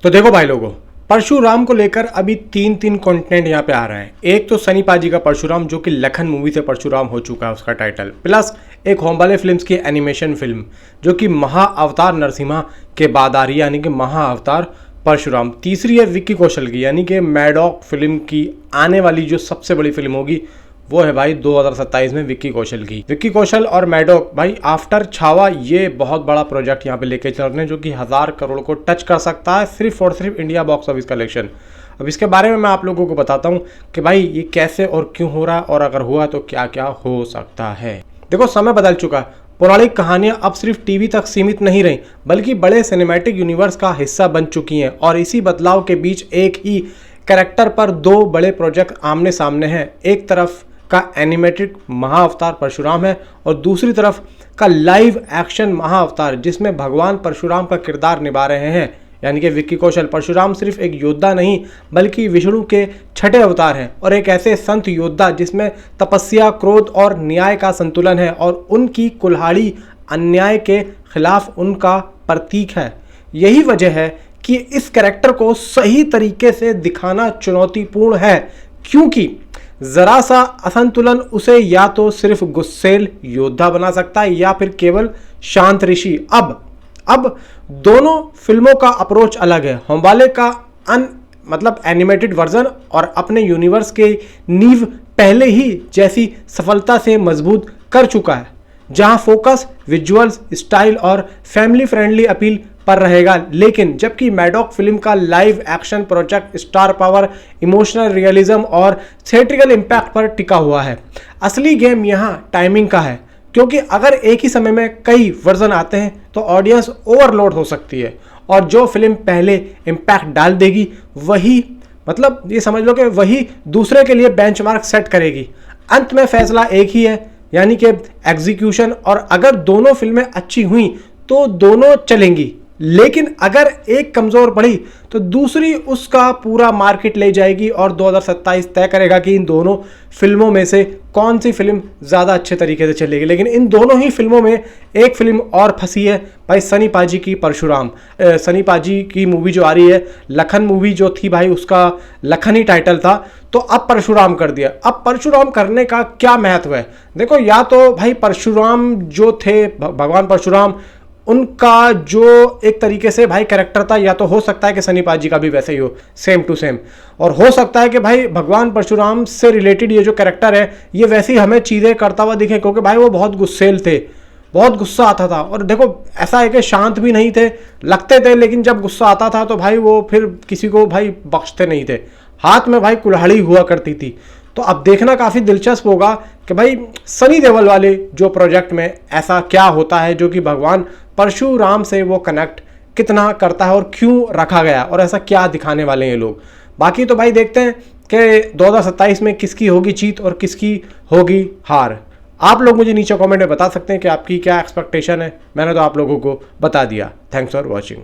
तो देखो भाई लोगों, परशुराम को लेकर अभी तीन तीन कंटेंट यहाँ पे आ रहे हैं। एक तो सनी पाजी का परशुराम जो कि लखन मूवी से परशुराम हो चुका है उसका टाइटल, प्लस एक होमबाले फिल्म्स की एनिमेशन फिल्म जो कि महा अवतार नरसिम्हा के बाद आ रही है, यानी कि महा अवतार परशुराम। तीसरी है विक्की कौशल की, यानी कि मैडॉक फिल्म की आने वाली जो सबसे बड़ी फिल्म होगी वो है भाई 2027 में विक्की कौशल की। विक्की कौशल और मैडॉक भाई आफ्टर छावा ये बहुत बड़ा प्रोजेक्ट यहाँ पे लेके चल रहे हैं जो कि 1000 करोड़ को टच कर सकता है सिर्फ और सिर्फ इंडिया बॉक्स ऑफिस कलेक्शन। अब इसके बारे में मैं आप लोगों को बताता हूँ कि भाई ये कैसे और क्यों हो रहा है और अगर हुआ तो क्या क्या हो सकता है। देखो समय बदल चुका है, पौराणिक कहानियां अब सिर्फ टीवी तक सीमित नहीं रही बल्कि बड़े सिनेमैटिक यूनिवर्स का हिस्सा बन चुकी हैं। और इसी बदलाव के बीच एक ही कैरेक्टर पर दो बड़े प्रोजेक्ट आमने सामने हैं। एक तरफ का एनिमेटेड महाअवतार परशुराम है और दूसरी तरफ का लाइव एक्शन महाअवतार जिसमें भगवान परशुराम का किरदार निभा रहे हैं, यानी कि विक्की कौशल। परशुराम सिर्फ एक योद्धा नहीं बल्कि विष्णु के छठे अवतार हैं और एक ऐसे संत योद्धा जिसमें तपस्या, क्रोध और न्याय का संतुलन है और उनकी कुल्हाड़ी अन्याय के खिलाफ उनका प्रतीक है। यही वजह है कि इस कैरेक्टर को सही तरीके से दिखाना चुनौतीपूर्ण है, क्योंकि जरा सा असंतुलन उसे या तो सिर्फ गुस्सेल योद्धा बना सकता है या फिर केवल शांत ऋषि। अब दोनों फिल्मों का अप्रोच अलग है। होमबाले का मतलब एनिमेटेड वर्जन और अपने यूनिवर्स के नींव पहले ही जैसी सफलता से मजबूत कर चुका है, जहां फोकस विजुअल्स, स्टाइल और फैमिली फ्रेंडली अपील पर रहेगा। लेकिन जबकि मैडॉक फिल्म का live action project star power, emotional realism और थिएट्रिकल इम्पैक्ट पर टिका हुआ है। असली गेम यहाँ टाइमिंग का है, क्योंकि अगर एक ही समय में कई वर्जन आते हैं तो ऑडियंस ओवरलोड हो सकती है और जो फिल्म पहले इम्पैक्ट डाल देगी वही, मतलब ये समझ लो कि वही दूसरे के लिए बेंचमार्क सेट करेगी। अंत में फैसला एक ही है, यानी कि एग्जीक्यूशन। और अगर दोनों फिल्में अच्छी हुई तो दोनों चलेंगी, लेकिन अगर एक कमजोर पड़ी तो दूसरी उसका पूरा मार्केट ले जाएगी और 2027 तय करेगा कि इन दोनों फिल्मों में से कौन सी फिल्म ज़्यादा अच्छे तरीके से चलेगी। लेकिन इन दोनों ही फिल्मों में एक फिल्म और फंसी है भाई, सनी पाजी की परशुराम। सनी पाजी की मूवी जो आ रही है, लखन मूवी जो थी भाई उसका लखन ही टाइटल था, तो अब परशुराम कर दिया। अब परशुराम करने का क्या महत्व है? देखो, या तो भाई परशुराम जो थे भगवान परशुराम, उनका जो एक तरीके से भाई कैरेक्टर था, या तो हो सकता है कि सनी पाजी का भी वैसे ही हो, सेम टू सेम। और हो सकता है कि भाई भगवान परशुराम से रिलेटेड ये जो कैरेक्टर है ये वैसे ही हमें चीज़ें करता हुआ दिखे, क्योंकि भाई वो बहुत गुस्सेल थे, बहुत गुस्सा आता था। और देखो ऐसा है कि शांत भी नहीं थे, लगते थे, लेकिन जब गुस्सा आता था तो भाई वो फिर किसी को भाई बख्शते नहीं थे। हाथ में भाई कुल्हाड़ी हुआ करती थी। तो अब देखना काफ़ी दिलचस्प होगा कि भाई सनी देओल वाले जो प्रोजेक्ट में ऐसा क्या होता है जो कि भगवान परशुराम से वो कनेक्ट कितना करता है और क्यों रखा गया, और ऐसा क्या दिखाने वाले हैं लोग। बाकी तो भाई देखते हैं कि 2027 में किसकी होगी जीत और किसकी होगी हार। आप लोग मुझे नीचे कमेंट में बता सकते हैं कि आपकी क्या एक्सपेक्टेशन है। मैंने तो आप लोगों को बता दिया। Thanks for watching.